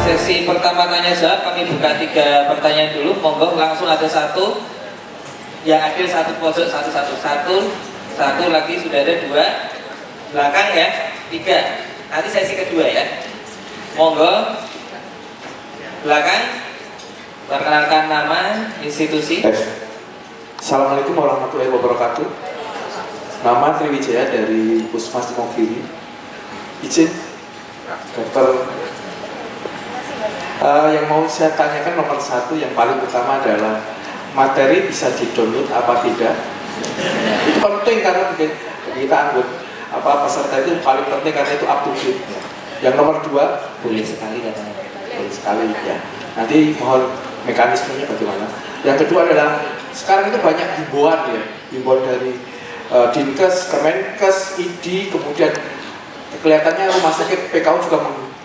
Sesi pertama tanya jawab, kami buka 3 pertanyaan dulu. Monggo langsung ada 1 yang adil, 1 pojok, satu lagi sudah ada 2 belakang ya, 3. Nanti sesi kedua ya. Monggo belakang, perkenalkan nama, institusi. Assalamualaikum warahmatullahi wabarakatuh. Nama Triwijaya dari Puskesmas Timogiri. Izin dokter, yang mau saya tanyakan nomor 1 yang paling utama adalah materi bisa di-download apa tidak? Itu penting karena kita peserta itu paling penting karena itu up to date. Yang nomor 2 Boleh sekali katanya. boleh sekali ya. Nanti mohon mekanismenya bagaimana. Yang kedua adalah sekarang itu banyak himbauan ya, himbauan dari Dinkes, Kemenkes, ID, kemudian kelihatannya rumah sakit PKU juga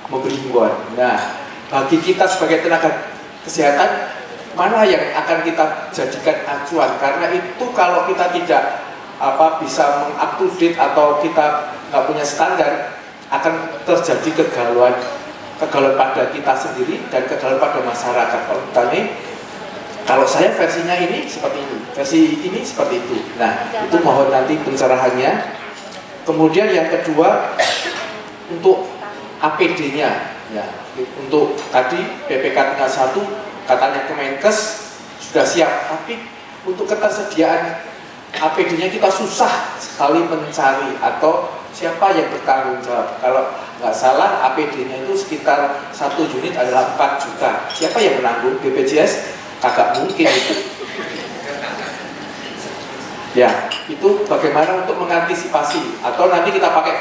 memberi himbauan. Nah, bagi kita sebagai tenaga kesehatan, mana yang akan kita jadikan acuan? Karena itu kalau kita tidak bisa meng-up-to-date atau kita nggak punya standar, akan terjadi kegalauan pada kita sendiri dan kegalauan pada masyarakat. Kalau saya versinya ini seperti ini, versi ini seperti itu. Nah, itu mohon nanti pencerahannya. Kemudian yang kedua, untuk APD-nya, ya, untuk tadi PPK tingkat 1 katanya Kemenkes sudah siap, tapi untuk ketersediaan APD-nya kita susah sekali mencari atau siapa yang bertanggung jawab. Kalau nggak salah APD-nya itu sekitar 1 unit adalah 4 juta. Siapa yang menanggung? BPJS? Kagak mungkin itu. Ya, itu bagaimana untuk mengantisipasi atau nanti kita pakai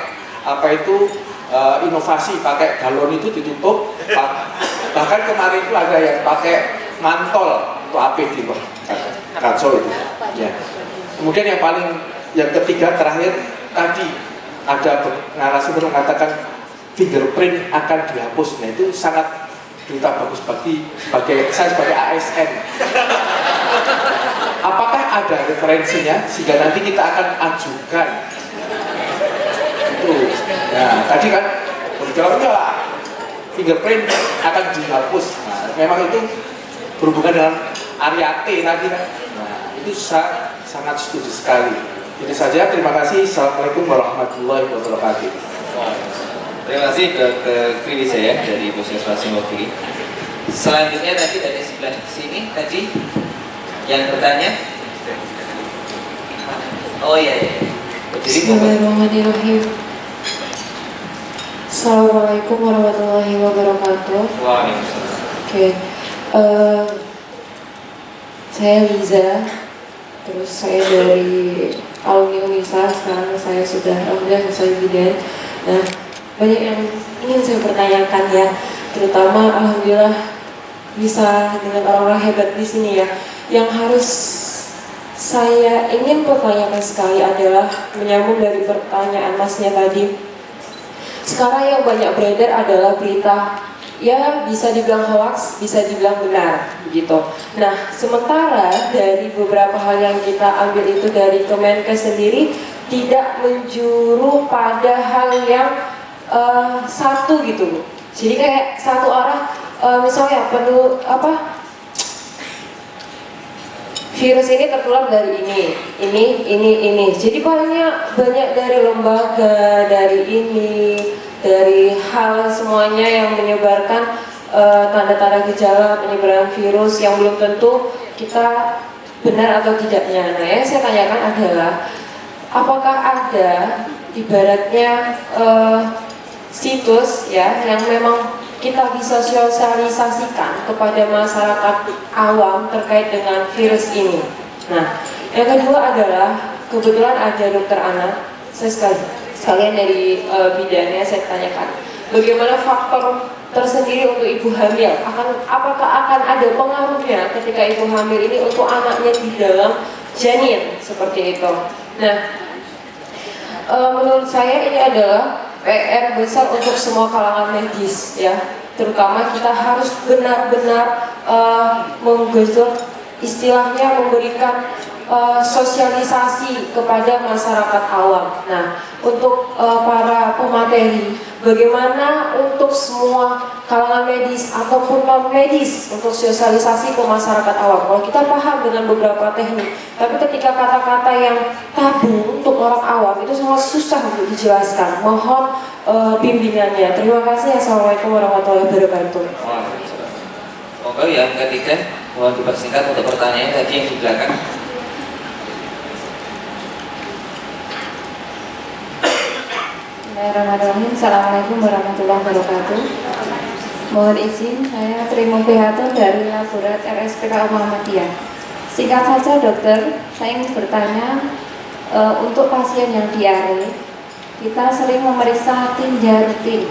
inovasi, pakai galon itu ditutup. Bahkan kemarin itu ada yang pakai mantol untuk APD, wah, kacau itu. Ya. Kemudian yang ketiga terakhir tadi ada narasumber mengatakan fingerprint akan dihapus. Nah, itu sangat berita bagus sebagai saya sebagai ASN. Apakah ada referensinya sehingga nanti kita akan ajukan itu? Nah, tadi kan berjalannya fingerprint akan dihapus. Nah, memang itu berhubungan dengan Ariate tadi kan. Nah, itu sangat setuju sekali. Itu saja, terima kasih. Assalamualaikum warahmatullahi wabarakatuh. Terima kasih Dr. Triwijaya dari Puskesmas Timogiri. Selanjutnya tadi dari sebelah sini tadi yang bertanya. Oh iya. Bismillahirrahmanirrahim. Assalamualaikum warahmatullahi wabarakatuh. Waalaikumsalam. Oke, saya Liza. Terus saya dari alumni Unisa. Sekarang saya sudah alhamdulillah selesai bidan. Nah, banyak yang ingin saya pertanyakan ya, terutama alhamdulillah bisa dengan orang-orang hebat di sini ya. Yang harus saya ingin pertanyakan sekali adalah menyambung dari pertanyaan masnya tadi. Sekarang yang banyak beredar adalah berita, ya bisa dibilang hoax, bisa dibilang benar, begitu. Nah, sementara dari beberapa hal yang kita ambil itu dari Kemenkes sendiri tidak menjuru pada hal yang satu gitu. Jadi kayak satu arah, misalnya virus ini tertular dari ini. Jadi banyak dari lembaga, dari dari hal semuanya yang menyebarkan tanda-tanda gejala penyebaran virus yang belum tentu kita benar atau tidaknya. Nah, yang saya tanyakan adalah apakah ada ibaratnya situs ya yang memang kita bisa sosialisasikan kepada masyarakat awam terkait dengan virus ini. Nah, yang kedua adalah kebetulan ada dokter anak, saya sekalian dari bidannya saya tanyakan, bagaimana faktor tersendiri untuk ibu hamil? Apakah akan ada pengaruhnya ketika ibu hamil ini untuk anaknya di dalam janin seperti itu? Nah, menurut saya ini adalah PR besar untuk semua kalangan medis ya, terutama kita harus benar-benar menggezot, istilahnya memberikan sosialisasi kepada masyarakat awam. Nah, untuk para pemateri, bagaimana untuk semua kalangan medis ataupun non medis untuk sosialisasi ke masyarakat awam. Kalau kita paham dengan beberapa teknik, tapi ketika kata-kata yang tabu untuk orang awam itu sangat susah untuk dijelaskan. Mohon bimbingannya. Terima kasih. Assalamualaikum warahmatullahi wabarakatuh. Monggo yang ketiga, mohon dipersingkat untuk pertanyaan tadi yang di belakang. Bismillahirrahmanirrahim. Assalamualaikum warahmatullahi wabarakatuh. Mohon izin, saya Trimo Prihato dari Laborat RSPK Muhammadiyah. Singkat saja dokter, saya ingin bertanya untuk pasien yang diare, kita sering memeriksa tinja rutin.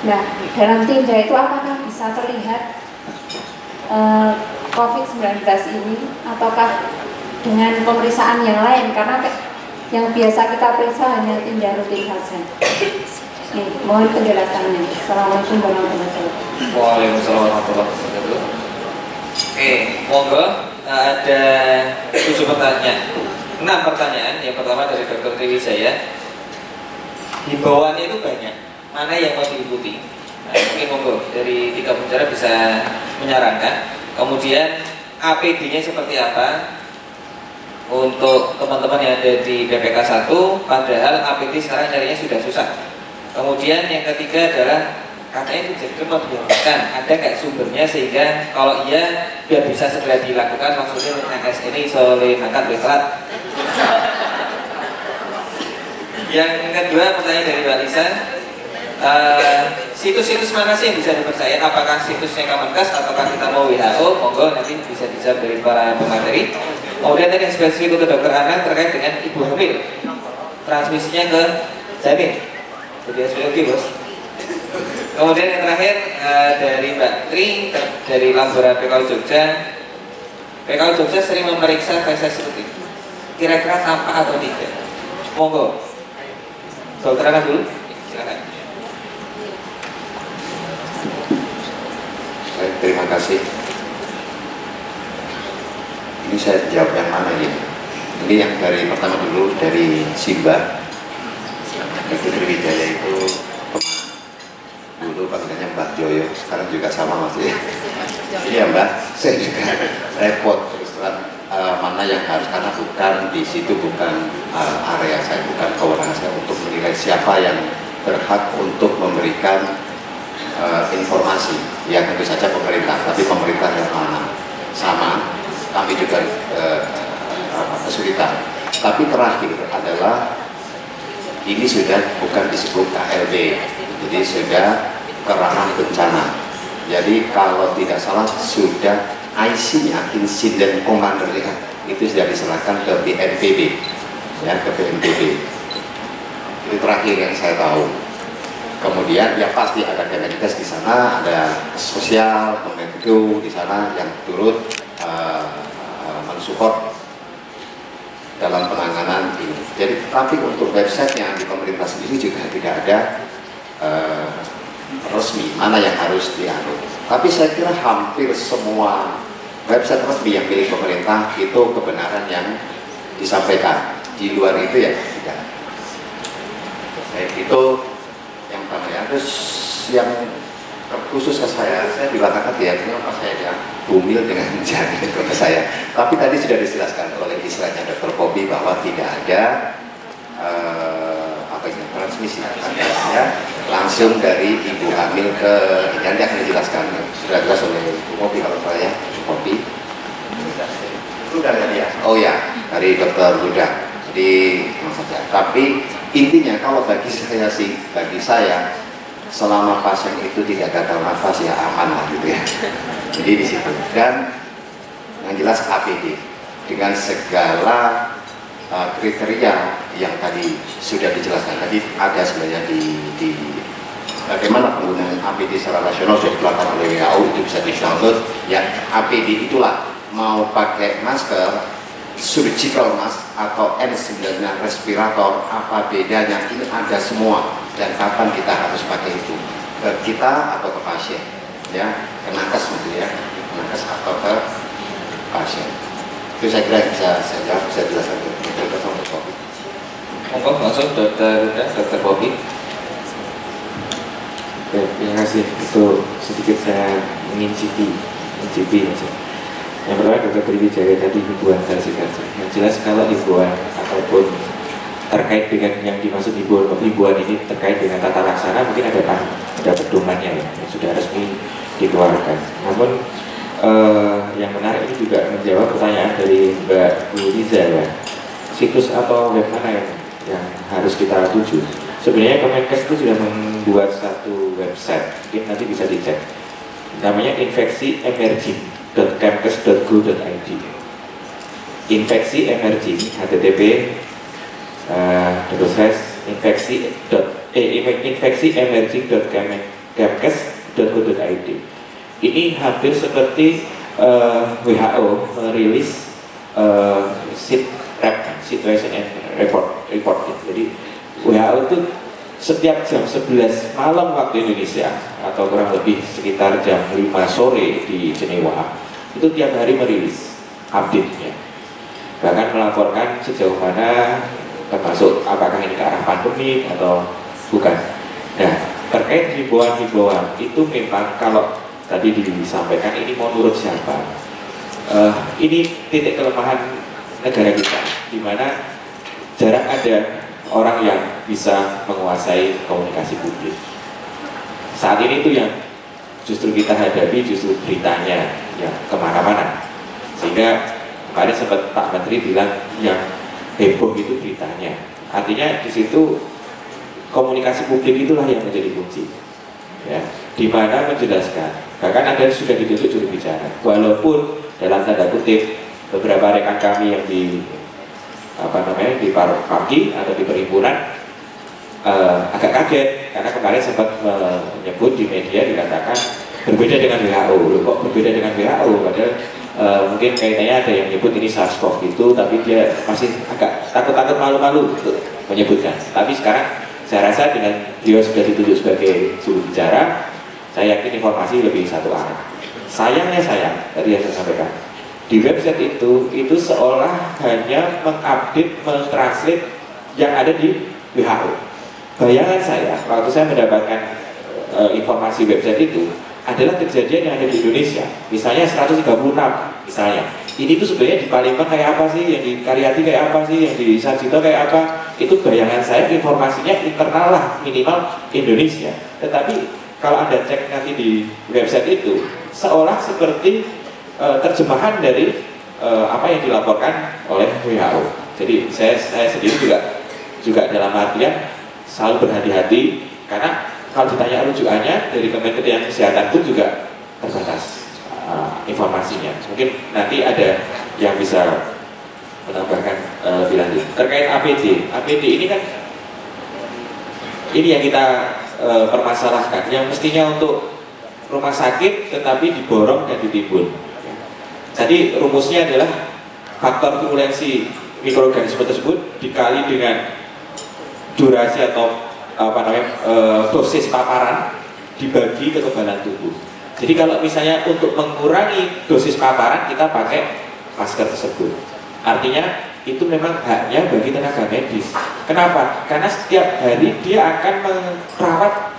Nah, dalam tinja itu apakah bisa terlihat COVID-19 ini ataukah dengan pemeriksaan yang lain? Karena yang biasa kita periksa hanya tinja rutin saja. Nih, mohon penjelasannya. Assalamualaikum warahmatullahi wabarakatuh. Waalaikumsalam warahmatullahi wabarakatuh. Oke, monggo ada 7 pertanyaan, 6 pertanyaan. Yang pertama dari Dr. Triwijaya. Himbauannya itu banyak. Mana yang mau diikuti? Nah, mungkin monggo dari 3 pembicara bisa menyarankan. Kemudian APD-nya seperti apa? Untuk teman-teman yang ada di BPK 1, padahal APD sekarang carinya sudah susah. Kemudian yang ketiga adalah katanya itu jadi membiarkan, ada nggak sumbernya sehingga kalau iya biar bisa segera dilakukan, maksudnya NS ini soleh angkat berat. Yang kedua pertanyaan dari Mbak Lisa, situs-situs mana sih yang bisa dipercaya? Apakah situsnya Kemenkes ataukah kita mau WHO? Monggo nanti bisa dijawab dari para pemateri. Kemudian tadi yang spesifik untuk dokter anak terkait dengan ibu hamil, transmisinya ke janin. Jadi SPOG bos. Kemudian yang terakhir dari Mbak Tri dari Laboratorium PKU Jogja. PKU Jogja sering memeriksa feses rutin. Kira-kira tampak atau tidak? Monggo. Dokter anak dulu. Silakan. Baik, terima kasih. Ini saya jawab yang mana ini? Ini yang dari pertama dulu, dari Simba. Itu Triwijaya itu dulu panggilannya Mbak Joyo, sekarang juga sama masih. Iya Mbak, saya juga repot terus terang mana yang harus, karena bukan di situ, bukan area saya, bukan kewenangan saya untuk menilai siapa yang berhak untuk memberikan informasi. Ya tentu saja pemerintah, tapi pemerintah yang mana? Sama, kami juga kesulitan. Tapi terakhir adalah ini sudah bukan disebut KLB, jadi sudah ke ranah bencana. Jadi kalau tidak salah sudah IC-nya, Incident Commander ya, itu sudah diserahkan ke BNPB, ya ke BNPB. Itu terakhir yang saya tahu. Kemudian ya pasti ada Kemenkes di sana, ada sosial, Kemenku di sana yang turut mensupport dalam penanganan ini. Jadi tapi untuk websitenya di pemerintah sendiri juga tidak ada resmi mana yang harus dianut. Tapi saya kira hampir semua website resmi yang milik pemerintah itu kebenaran yang disampaikan. Di luar itu ya tidak. Baik, itu yang pertama ya. Terus yang khusus ke saya bilang ya, kenapa saya ya bumil dengan janin ke saya. Tapi tadi sudah dijelaskan oleh istilahnya Dr. Kobi bahwa tidak ada transmisi, ya langsung dari ibu hamil ke nanti akan dijelaskan, sudah jelas oleh Ibu Kobi kalau saya Kobi. Sudah dari ya? Oh ya, dari Dr. Huda. Jadi saja. Tapi intinya kalau bagi saya sih, bagi saya selama pasien itu tidak gagal nafas ya aman lah gitu ya. Jadi di situ. Dan yang jelas APD dengan segala kriteria yang tadi sudah dijelaskan. Tadi ada sebenarnya di bagaimana penggunaan APD secara nasional sudah dilakukan oleh WHO, itu bisa di-download. Ya APD itulah mau pakai masker, surgical mask atau N99 respirator, apa bedanya? Ini ada semua. Dan kapan kita harus pakai itu, ke kita atau ke pasien, ya ke nakes gitu ya, ke nakes atau ke pasien. Itu saya kira bisa saya jawab, bisa jelaskan ke Dr. Kobi. Monggo langsung Dr. Bobi. Ya, terima kasih. Itu sedikit saya mencicipi aja. Yang pertama Dr. Triwijaya tadi hiburan versi saja. Yang jelas kalau hiburan ataupun terkait dengan yang dimaksud hiburan ini terkait dengan tata laksana mungkin ada pedomannya ya, yang sudah resmi dikeluarkan. Namun yang menarik ini juga menjawab pertanyaan dari Mbak Bu Riza ya. Situs atau web mana yang harus kita tuju? Sebenarnya Kemenkes itu sudah membuat satu website, mungkin nanti bisa dicek. Namanya infeksiemerging.kemkes.go.id. Infeksi emerging http infeksiemerging.kemkes.go.id. Ini hampir seperti WHO merilis situation and report. Jadi WHO itu setiap jam 11 malam waktu Indonesia atau kurang lebih sekitar jam 5 sore di Jenewa itu tiap hari merilis update-nya, bahkan melaporkan sejauh mana, termasuk apakah ini ke arah pandemi atau bukan. Nah, terkait himbauan-himbauan itu memang kalau tadi disampaikan ini menurut siapa, ini titik kelemahan negara kita, di mana jarang ada orang yang bisa menguasai komunikasi publik. Saat ini itu yang justru kita hadapi justru beritanya yang kemana-mana, sehingga kemarin sempat Pak Menteri bilang yang heboh itu beritanya. Artinya di situ komunikasi publik itulah yang menjadi kunci, ya, di mana menjelaskan. Bahkan ada sudah ditunjuk juru bicara, walaupun dalam tanda kutip beberapa rekan kami yang di di Parki atau di perhimpunan agak kaget karena kemarin sempat menyebut di media dikatakan berbeda dengan WHO. Loh, kok berbeda dengan WHO? Padahal mungkin kaitannya ada yang menyebut ini SARS-CoV itu, tapi dia masih agak takut-takut malu-malu untuk menyebutkan. Tapi sekarang saya rasa dengan dia sudah ditunjuk sebagai juru bicara, saya yakin informasi lebih satu arah. Sayangnya tadi yang saya sampaikan, di website itu seolah hanya mengupdate, mentranslate yang ada di WHO. Bayangan saya, waktu saya mendapatkan informasi website itu adalah kejadian yang ada di Indonesia. Misalnya 136, misalnya. Ini tuh sebenarnya di Palembang kayak apa sih, yang di Karyati kayak apa sih, yang di Sarjito kayak apa. Itu bayangan saya, informasinya internal lah, minimal Indonesia. Tetapi kalau Anda cek nanti di website itu, seolah seperti terjemahan dari apa yang dilaporkan oleh WHO. Jadi saya sendiri juga dalam artian selalu berhati-hati karena kalau ditanya rujukannya dari Kementerian Kesehatan pun juga terbatas informasinya. Mungkin nanti ada yang bisa menambahkan lebih lanjut terkait APD ini kan ini yang kita permasalahkan, yang mestinya untuk rumah sakit tetapi diborong dan ditimbun. Jadi rumusnya adalah faktor virulensi mikroorganisme tersebut dikali dengan durasi atau dosis paparan dibagi kekebalan tubuh. Jadi kalau misalnya untuk mengurangi dosis paparan kita pakai masker tersebut. Artinya itu memang haknya bagi tenaga medis. Kenapa? Karena setiap hari dia akan merawat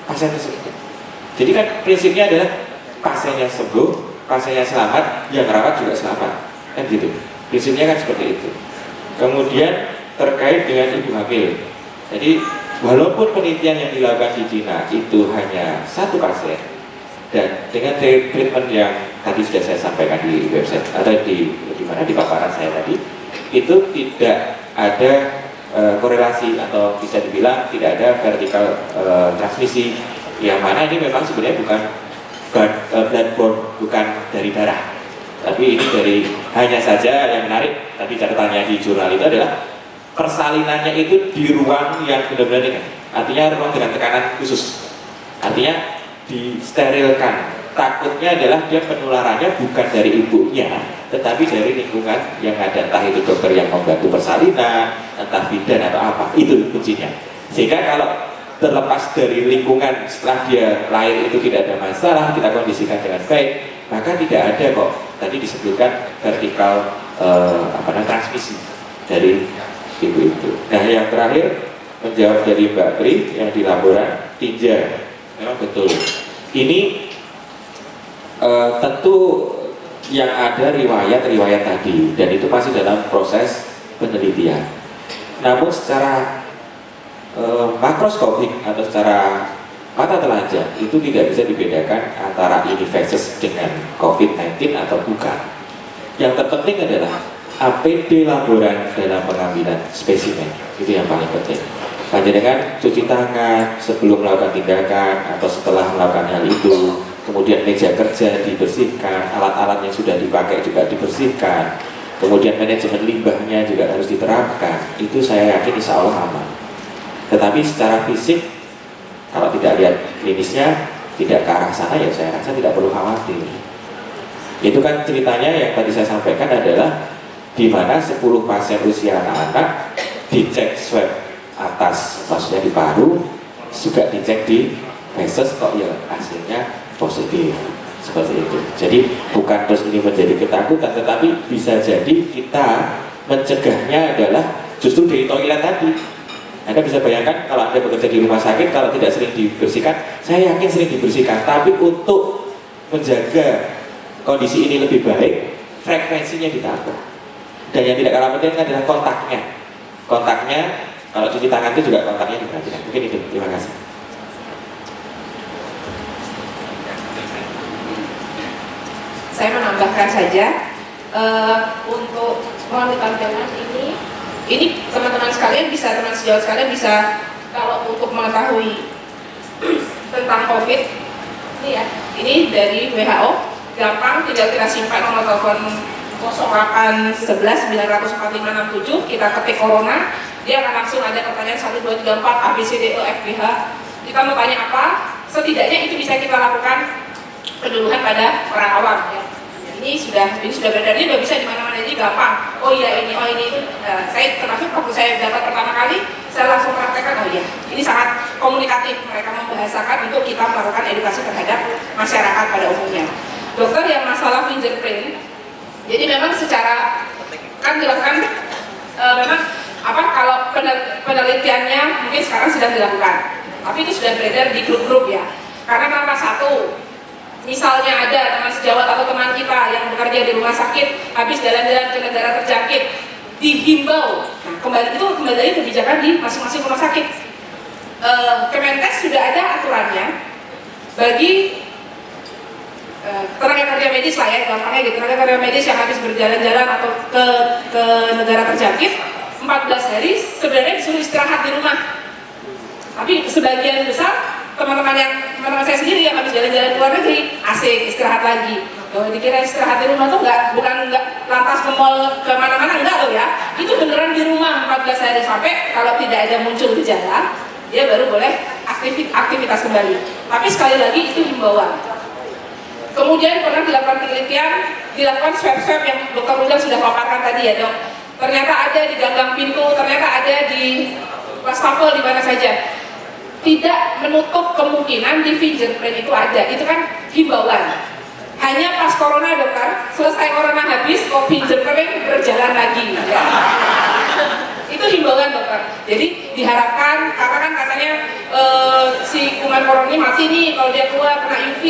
pasien tersebut. Jadi kan prinsipnya adalah pasiennya sembuh, pasiennya selamat, yang merawat juga selamat, kan gitu. Prinsipnya kan seperti itu. Kemudian terkait dengan ibu hamil. Jadi walaupun penelitian yang dilakukan di Cina itu hanya 1 pasien, dan dengan treatment yang tadi sudah saya sampaikan di website atau di mana di paparan saya tadi, itu tidak ada korelasi atau bisa dibilang tidak ada vertikal transmisi, yang mana ini memang sebenarnya bukan bloodborne, bukan dari darah, tapi ini dari, hanya saja yang menarik tadi catatannya di jurnal itu adalah persalinannya itu di ruang yang benar-benar ini, artinya ruang dengan tekanan khusus, artinya disterilkan. Takutnya adalah dia penularannya bukan dari ibunya, tetapi dari lingkungan yang ada, entah itu dokter yang membantu persalinan, entah bidan atau apa, itu kuncinya. Sehingga kalau terlepas dari lingkungan setelah dia lahir itu tidak ada masalah, kita kondisikan dengan baik, maka tidak ada kok tadi disebutkan vertikal transmisi dari ibu itu. Nah, yang terakhir menjawab dari Mbak Pri yang di laporan tinja memang betul. Ini tentu yang ada riwayat tadi, dan itu masih dalam proses penelitian. Namun secara makroskopik atau secara mata telanjang itu tidak bisa dibedakan antara ini versus dengan COVID-19 atau bukan. Yang terpenting adalah APD laboran dalam pengambilan spesimen, itu yang paling penting. Panjenengan cuci tangan sebelum melakukan tindakan atau setelah melakukan hal itu, kemudian meja kerja dibersihkan, alat-alat yang sudah dipakai juga dibersihkan, kemudian manajemen limbahnya juga harus diterapkan. Itu saya yakin insya Allah aman. Tetapi secara fisik, kalau tidak lihat klinisnya tidak ke arah sana, ya saya rasa tidak perlu khawatir. Itu kan ceritanya yang tadi saya sampaikan adalah di mana 10 pasien usia anak-anak dicek swab atas, maksudnya di paru, juga dicek di feses, kok ya hasilnya positif, seperti itu. Jadi bukan terus ini menjadi ketakutan, tetapi bisa jadi kita mencegahnya adalah justru dari toilet tadi. Anda bisa bayangkan kalau Anda bekerja di rumah sakit, kalau tidak sering dibersihkan, saya yakin sering dibersihkan, tapi untuk menjaga kondisi ini lebih baik, frekuensinya ditambah. Dan yang tidak kalah penting adalah kontaknya, kalau cuci tangan itu juga kontaknya diperhatikan. Mungkin itu, terima kasih. Saya menambahkan saja untuk monitor ini teman-teman sekalian bisa, teman sejawat sekalian bisa, kalau untuk mengetahui tentang COVID ini ya, ini dari WHO, gampang, tinggal kita simpan nomor telepon 0811 94567, kita ketik corona, dia akan langsung ada pertanyaan 1, 2, 3, 4 ABCDEFGH. Kita mau tanya apa, setidaknya itu bisa kita lakukan penduluhan pada orang awam ya. Ini sudah beredar, ini sudah bisa di mana-mana, jadi gampang. Oh iya ini, itu. Saya termasuk waktu saya dapat pertama kali, saya langsung praktekkan. Oh iya, ini sangat komunikatif. Mereka membahasakan untuk kita melakukan edukasi terhadap masyarakat pada umumnya. Dokter yang masalah fingerprint, jadi memang secara kan dilakukan memang kalau penelitiannya mungkin sekarang sedang dilakukan, tapi itu sudah beredar di grup-grup ya. Karena kenapa? Satu, misalnya ada teman sejawat atau teman kita yang bekerja di rumah sakit, habis jalan-jalan ke negara terjangkit, dihimbau. Nah, kembali dari kebijakan di masing-masing rumah sakit. Kemenkes sudah ada aturannya bagi tenaga kerja medis lah ya, gampangnya gitu, tenaga kerja medis yang habis berjalan-jalan atau ke negara terjangkit 14 hari sebenarnya disuruh istirahat di rumah. Tapi sebagian besar teman-teman saya sendiri yang habis jalan-jalan ke luar negeri asik istirahat lagi. Kalau dikira istirahat di rumah tuh bukan lantas ke mall ke mana-mana, enggak loh ya. Itu beneran di rumah 14 hari sampai kalau tidak ada muncul gejala, dia baru boleh aktivitas kembali. Tapi sekali lagi itu himbauan. Kemudian pernah dilakukan penelitian, dilakukan swab yang Dr. Rudal sudah paparkan tadi ya dok. Ternyata ada di ganggang pintu, ternyata ada di wastafel, di mana saja. Tidak menutup kemungkinan di fingerprint itu ada, itu kan himbauan. Hanya pas corona dokter, selesai corona habis, kok fingerprint berjalan lagi ya. Itu himbauan dokter. Jadi diharapkan, karena kan katanya si kuman corona ini mati nih kalau dia keluar kena UV.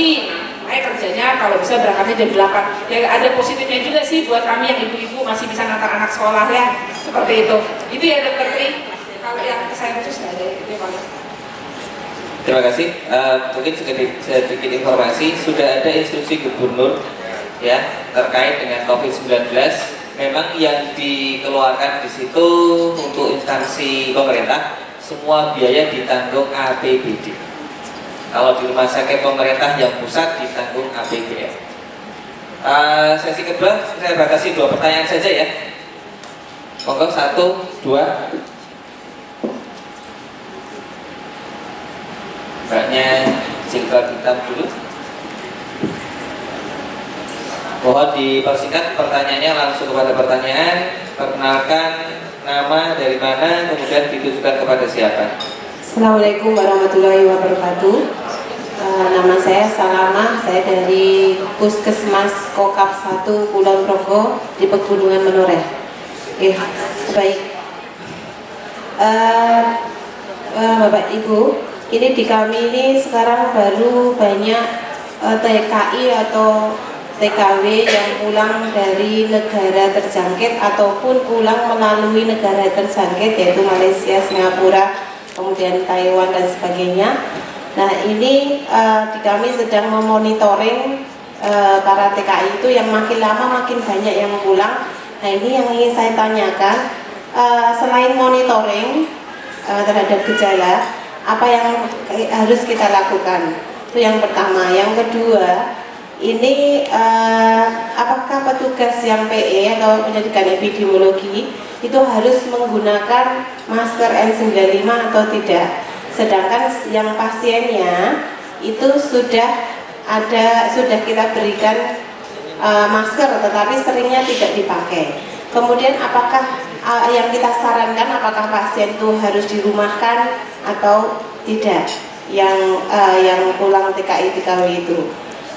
Kerjanya kalau bisa berangkatnya jam 8. Ya ada positifnya juga sih buat kami yang ibu-ibu masih bisa ngantar anak sekolah ya, seperti itu. Itu ya dokter Tri. Kalau yang saya khusus nggak ada itu paling. Terima kasih. Mungkin sedikit informasi, sudah ada instruksi gubernur ya terkait dengan COVID-19. Memang yang dikeluarkan di situ untuk instansi pemerintah semua biaya ditanggung APBD. Kalau di rumah sakit pemerintah yang pusat ditanggung APBN. Sesi kedua saya batasi 2 pertanyaan saja ya. Monggo 1, 2. Mbaknya jilbab hitam dulu. Mohon dipersingkat pertanyaannya langsung kepada pertanyaan. Perkenalkan nama, dari mana, kemudian ditujukan kepada siapa. Assalamualaikum warahmatullahi wabarakatuh. Nama saya Salama, saya dari Puskesmas Kokap 1 Kulon Progo di Pegunungan Menoreh. Baik. Bapak Ibu, ini di kami ini sekarang baru banyak TKI atau TKW yang pulang dari negara terjangkit ataupun pulang melalui negara terjangkit yaitu Malaysia, Singapura, kemudian Taiwan dan sebagainya. Nah ini di kami sedang memonitoring para TKI itu yang makin lama makin banyak yang pulang. Nah ini yang ingin saya tanyakan, selain monitoring terhadap gejala, apa yang harus kita lakukan? Itu yang pertama. Yang kedua, ini apakah petugas yang PE atau pendidikan epidemiologi itu harus menggunakan masker N95 atau tidak? Sedangkan yang pasiennya itu sudah kita berikan masker, tetapi seringnya tidak dipakai. Kemudian apakah yang kita sarankan apakah pasien itu harus dirumahkan atau tidak? Yang pulang TKI TKW itu.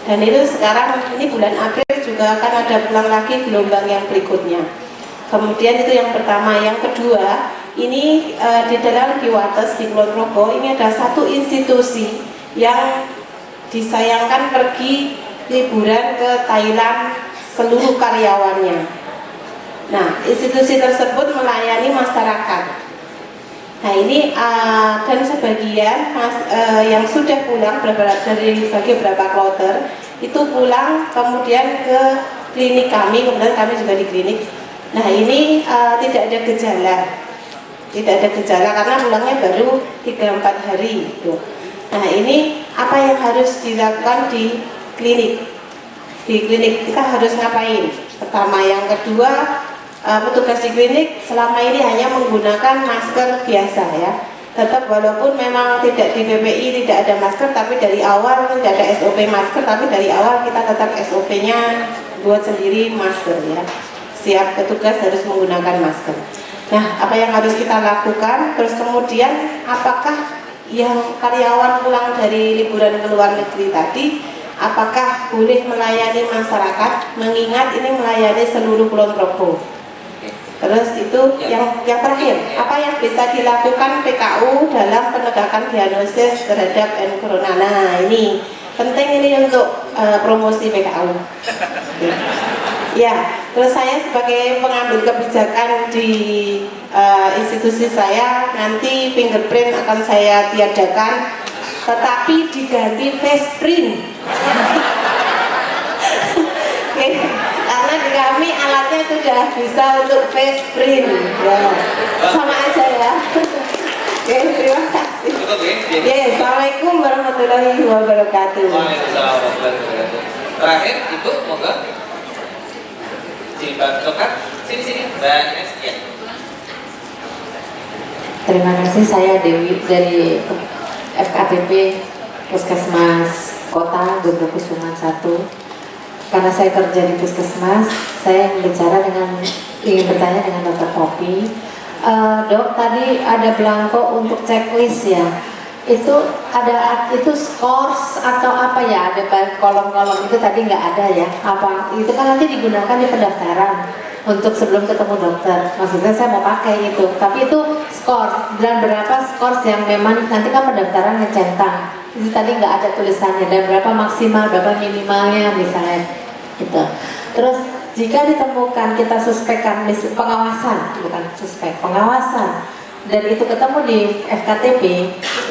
Dan itu sekarang ini bulan April juga akan ada pulang lagi gelombang yang berikutnya. Kemudian itu yang pertama. Yang kedua, ini di dalam Kiwates di Kulon Progo ini ada satu institusi yang disayangkan pergi liburan ke Thailand seluruh karyawannya. Nah, institusi tersebut melayani masyarakat. Nah ini dan sebagian yang sudah pulang dari beberapa kloter itu pulang kemudian ke klinik kami, kemudian kami juga di klinik. Nah ini tidak ada gejala karena pulangnya baru 3-4 hari gitu. Nah ini apa yang harus dilakukan di klinik? Di klinik kita harus ngapain? Pertama, yang kedua, petugas di klinik selama ini hanya menggunakan masker biasa ya. Tetap walaupun memang tidak di PPI tidak ada masker, tapi dari awal tidak ada SOP masker, tapi dari awal kita tetap SOP-nya buat sendiri masker ya. Setiap petugas harus menggunakan masker. Nah, apa yang harus kita lakukan? Terus kemudian apakah yang karyawan pulang dari liburan ke luar negeri tadi apakah boleh melayani masyarakat? Mengingat ini melayani seluruh Kulon Progo. Terus itu yang terakhir, apa yang bisa dilakukan PKU dalam penegakan diagnosis terhadap N-Corona? Nah ini penting ini untuk promosi PKU. Ya, terus saya sebagai pengambil kebijakan di institusi saya nanti fingerprint akan saya tiadakan, tetapi diganti face print. Karena di kami alatnya sudah bisa untuk face print ya. Sama aja ya. Oke, terima kasih. Ya, Assalamualaikum warahmatullahi wabarakatuh. Waalaikumsalam warahmatullahi wabarakatuh. Terakhir, Ibu, moga Cipan Coklat, sini Mbak Ines ya. Terima kasih, saya Dewi dari FKTP Puskesmas Kota Gondokusuman 1. Karena saya kerja di puskesmas, saya ingin bertanya dengan Dr. Poppy. Dok, tadi ada belangko untuk checklist ya. Itu scores atau apa ya? Ada kolom-kolom itu tadi nggak ada ya? Apa itu kan nanti digunakan di pendaftaran untuk sebelum ketemu dokter. Maksudnya saya mau pakai itu. Tapi itu scores dan berapa scores yang memang nanti kan pendaftaran ngecentang. Itu tadi nggak ada tulisannya dan berapa maksimal, berapa minimalnya misalnya gitu. Terus jika ditemukan kita suspekkan pengawasan, bukan suspek, pengawasan dan itu ketemu di FKTP,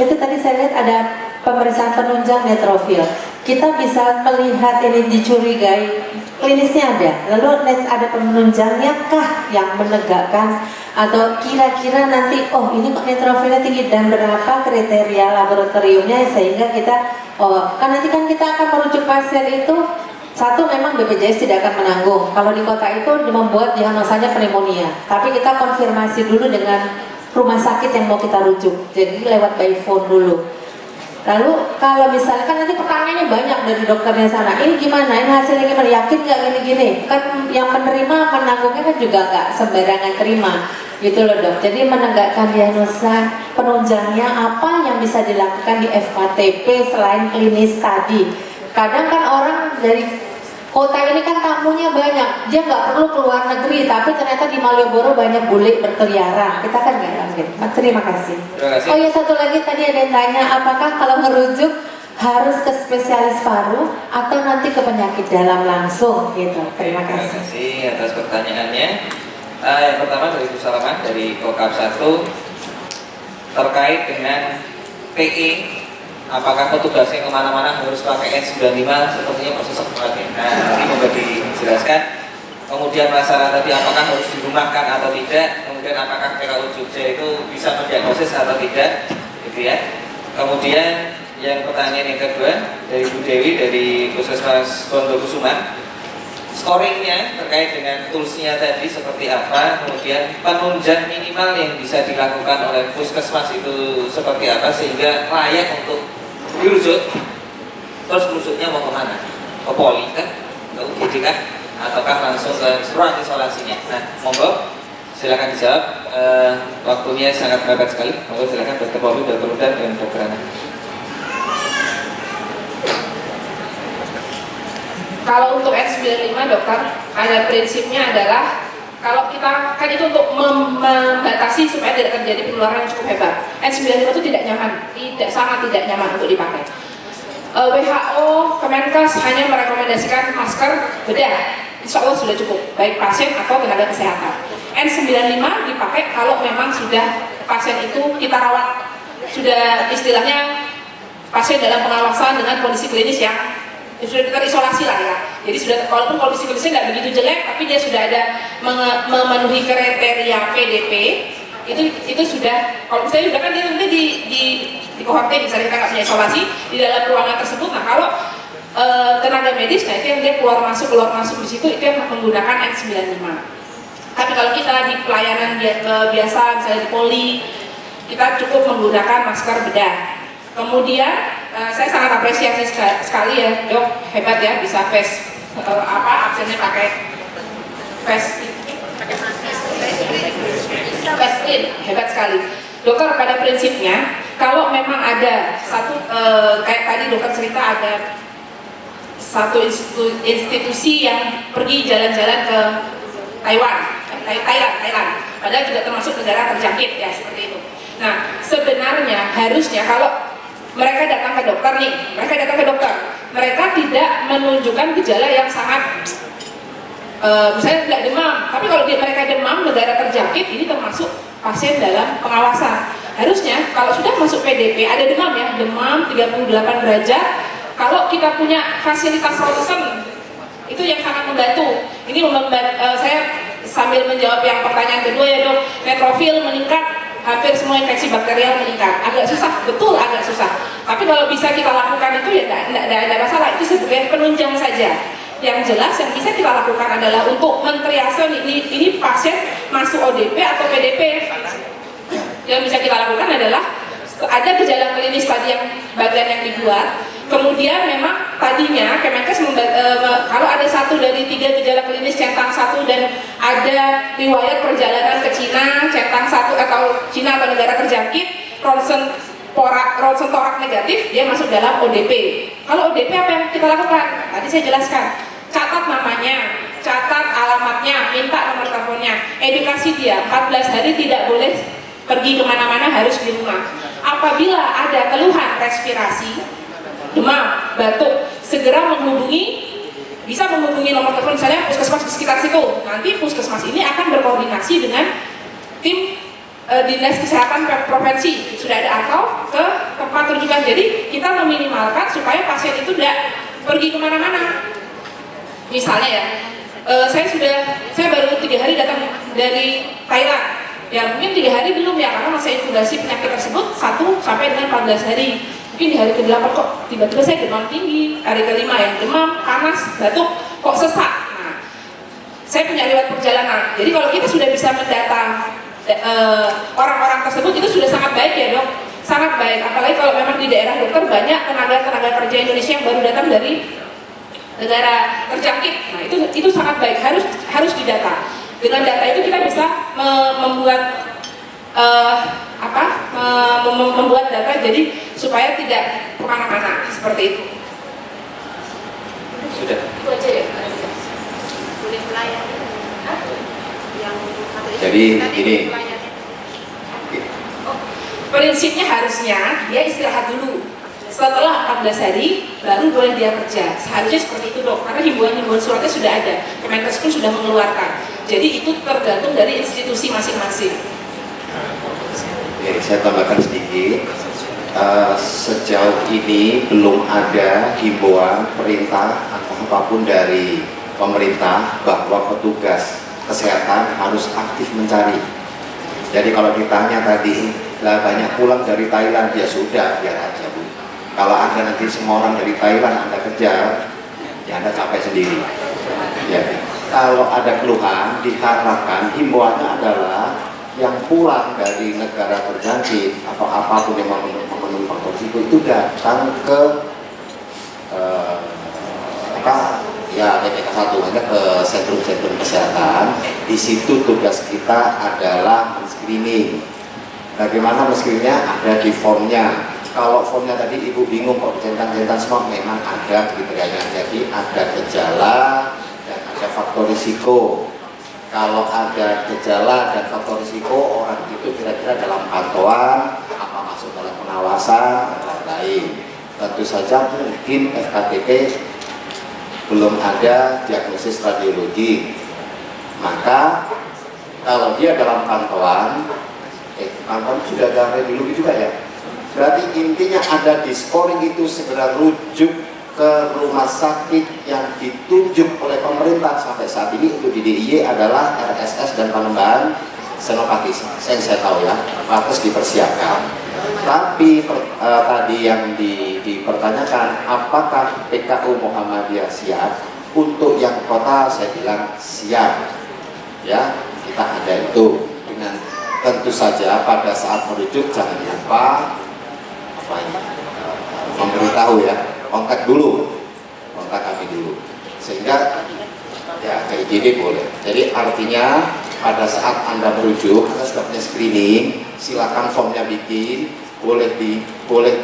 itu tadi saya lihat ada pemeriksaan penunjang neutrofil. Kita bisa melihat ini dicurigai klinisnya ada, lalu ada penunjangnya kah yang menegakkan atau kira-kira nanti ini kok neutrofilnya tinggi dan berapa kriteria laboratoriumnya sehingga kita kan nanti kan kita akan merujuk pasien itu. Satu, memang BPJS tidak akan menanggung kalau di kota itu membuat diagnosanya pneumonia, tapi kita konfirmasi dulu dengan rumah sakit yang mau kita rujuk, jadi lewat by phone dulu. Lalu kalau misalnya kan nanti pertanyaannya banyak dari dokternya sana, ini gimana, ini hasilnya gimana, yakin nggak gini-gini, kan yang menerima menanggungnya kan juga nggak sembarangan terima gitu loh dok. Jadi menegakkan diagnosa penunjangnya apa yang bisa dilakukan di FKTP selain klinis tadi. Kadang kan orang dari kota ini kan tamunya banyak, dia nggak perlu keluar negeri, tapi ternyata di Malioboro banyak bule berkeliaran. Kita kan nggak yakin. Terima kasih. Terima kasih. Oh ya, satu lagi tadi ada yang tanya, apakah kalau merujuk harus ke spesialis paru atau nanti ke penyakit dalam langsung gitu. Terima kasih. Terima kasih atas pertanyaannya. Yang pertama dari Bu Salaman dari Kokap 1 terkait dengan PE, apakah petugasnya kemana-mana harus pakai N95? Sepertinya proses pakai. Nah, ini mau dijelaskan. Kemudian masalah tadi apakah harus dirumahkan atau tidak, kemudian apakah PKU Jogja itu bisa mendiagnosis atau tidak, gitu ya. Kemudian yang pertanyaan yang kedua dari Bu Dewi dari Puskesmas Gondokusuman, scoringnya terkait dengan toolsnya tadi seperti apa, kemudian penunjang minimal yang bisa dilakukan oleh Puskesmas itu seperti apa sehingga layak untuk dirujuk. Terus rusuknya mau kemana? Ke poli kan? Ke UGD kan? Ataukah langsung ke ruang isolasinya? Nah, monggo silakan dijawab. Waktunya sangat mepet sekali. Monggo silakan Dr. Polri, Dr. Rudan, dan Dr. Ana. Kalau untuk N95 dokter, ada prinsipnya adalah kalau kita kan itu untuk membatasi supaya tidak terjadi penularan yang cukup hebat. N95 itu tidak nyaman, sangat tidak nyaman untuk dipakai. WHO, Kemenkes hanya merekomendasikan masker bedah. Insya Allah sudah cukup, baik pasien atau tenaga kesehatan. N95 dipakai kalau memang sudah pasien itu kita rawat, sudah istilahnya pasien dalam pengawasan dengan kondisi klinis yang sudah terisolasi lah ya. Jadi sudah, walaupun kondisi klinisnya nggak begitu jelek, tapi dia sudah ada memenuhi kriteria PDP. Itu sudah, kalau misalnya sudah kan dia nanti di kohorte, misalnya kita nggak punya isolasi di dalam ruangan tersebut. Nah kalau tenaga medis, nah itu yang dia keluar masuk di situ, itu yang menggunakan N95. Tapi kalau kita di pelayanan biasa, misalnya di poli, kita cukup menggunakan masker bedah. Kemudian saya sangat apresiasi sekali ya, dok, hebat ya bisa face absennya pakai face clean, hebat sekali. Dokter pada prinsipnya kalau memang ada satu kayak tadi dokter cerita ada satu institusi yang pergi jalan-jalan ke Thailand, padahal juga termasuk negara terjangkit ya seperti itu. Nah sebenarnya harusnya kalau mereka datang ke dokter, mereka tidak menunjukkan gejala yang sangat misalnya tidak demam, tapi kalau mereka demam negara terjangkit, ini termasuk pasien dalam pengawasan. Harusnya kalau sudah masuk PDP ada demam ya, demam 38 derajat, kalau kita punya fasilitas ronsen itu yang sangat membantu. Ini saya sambil menjawab yang pertanyaan kedua ya dok, neutrofil meningkat, hampir semua infeksi bakterial meningkat. Agak susah, betul agak susah. Tapi kalau bisa kita lakukan itu ya tidak ada masalah. Itu sebagai penunjang saja. Yang jelas yang bisa kita lakukan adalah untuk mentriase ini pasien masuk ODP atau PDP. Yang bisa kita lakukan adalah ada gejala klinis tadi yang bagian yang dibuat. Kemudian memang tadinya Kemenkes kalau ada 1 dari 3 gejala klinis centang 1 dan ada riwayat perjalanan ke Cina centang 1 atau Cina atau negara terjangkit ronsen torak negatif, dia masuk dalam ODP. Kalau ODP apa yang kita lakukan? Tadi saya jelaskan, catat namanya, catat alamatnya, minta nomor teleponnya, edukasi dia 14 hari tidak boleh pergi kemana-mana, harus di rumah. Apabila ada keluhan respirasi, demam, batuk, segera bisa menghubungi nomor telepon misalnya puskesmas di sekitar situ. Nanti puskesmas ini akan berkoordinasi dengan tim dinas kesehatan provinsi sudah ada atau ke tempat rujukan. Jadi kita meminimalkan supaya pasien itu tidak pergi kemana-mana. Misalnya ya, saya baru 3 hari datang dari Thailand. Ya mungkin 3 hari belum ya, karena masa inkubasi penyakit tersebut 1 sampai dengan 14 hari. Mungkin di hari ke-8 kok tiba-tiba saya demam tinggi, hari ke-5 yang demam, panas, batuk, kok sesak. Nah, saya punya riwayat perjalanan. Jadi kalau kita sudah bisa mendata orang-orang tersebut, itu sudah sangat baik ya dok, sangat baik. Apalagi kalau memang di daerah dokter banyak tenaga kerja Indonesia yang baru datang dari negara terjangkit. Nah itu sangat baik, harus didata. Dengan data itu kita bisa membuat membuat data jadi supaya tidak kemana-mana seperti itu. Sudah. Itu aja ya. Jadi ini prinsipnya harusnya dia istirahat dulu. Setelah 14 hari baru boleh dia kerja. Seharusnya seperti itu dok, karena himbauan suratnya sudah ada. Kemenkes pun sudah mengeluarkan. Jadi itu tergantung dari institusi masing-masing. Oke, saya tambahkan sedikit. Sejauh ini belum ada himbauan, perintah atau apapun dari pemerintah bahwa petugas kesehatan harus aktif mencari. Jadi kalau ditanya tadi, lah banyak pulang dari Thailand, ya sudah, biar aja Bu. Kalau Anda nanti semua orang dari Thailand Anda kejar, ya Anda capek sendiri. Ya. Kalau ada keluhan, diharapkan himbauannya adalah yang pulang dari negara terjangkit atau apapun yang memenuhi faktor risiko itu datang ke PPK 1 ke sentrum-sentrum kesehatan. Di situ tugas kita adalah men-screening. Bagaimana men-screeningnya? Ada di formnya. Kalau formnya tadi ibu bingung kok centang-centang semua, memang ada kriterianya. Jadi ada gejala dan ada faktor risiko. Kalau ada gejala dan faktor risiko, orang itu kira-kira dalam pantauan, apa masuk dalam pengawasan, dan lain-lain. Tentu saja mungkin FKTP belum ada diagnosis radiologi. Maka kalau dia dalam pantauan, pantauan sudah ada radiologi juga ya. Berarti intinya ada di scoring itu segera rujuk ke rumah sakit yang ditunjuk oleh pemerintah. Sampai saat ini untuk di DIY adalah RSS dan Panembahan Senopati, saya tahu ya, harus dipersiapkan. Tapi tadi yang dipertanyakan, apakah PKU Muhammadiyah siap? Untuk yang kota saya bilang siap. Ya, kita ada itu. Dengan tentu saja pada saat merujuk jangan lupa memberitahu ya, kontak kami dulu, sehingga ya ke IGD boleh. Jadi artinya pada saat Anda merujuk, Anda sudah punya screening, silakan formnya bikin, boleh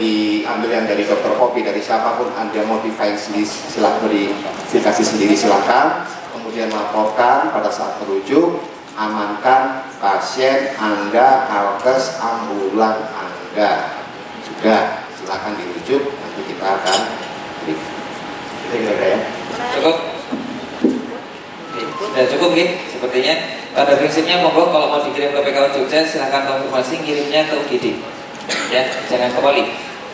diambil yang dari dokter kopi, dari siapapun Anda modify sendiri, silakan verifikasi sendiri silakan, kemudian laporkan pada saat merujuk, amankan pasien Anda, alkes, ambulan Anda. Sudah, silakan dirujuk, nanti kita akan ya. Cukup? Sudah cukup ya, sepertinya. Pada prinsipnya monggo kalau mau dikirim ke PKU Jogja silahkan konfirmasi kirimnya ke UGD ya, jangan ke Poli.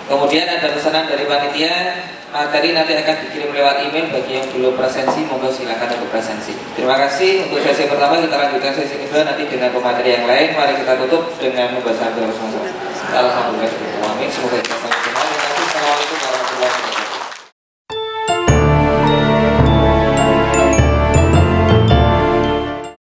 Kemudian ada pesanan dari panitia, materi nanti akan dikirim lewat email. Bagi yang belum presensi monggo silahkan untuk presensi. Terima kasih untuk sesi pertama. Kita lanjutkan sesi kedua nanti dengan pemateri yang lain. Mari kita tutup dengan membaca doa bersama-sama. Alhamdulillah, semoga kita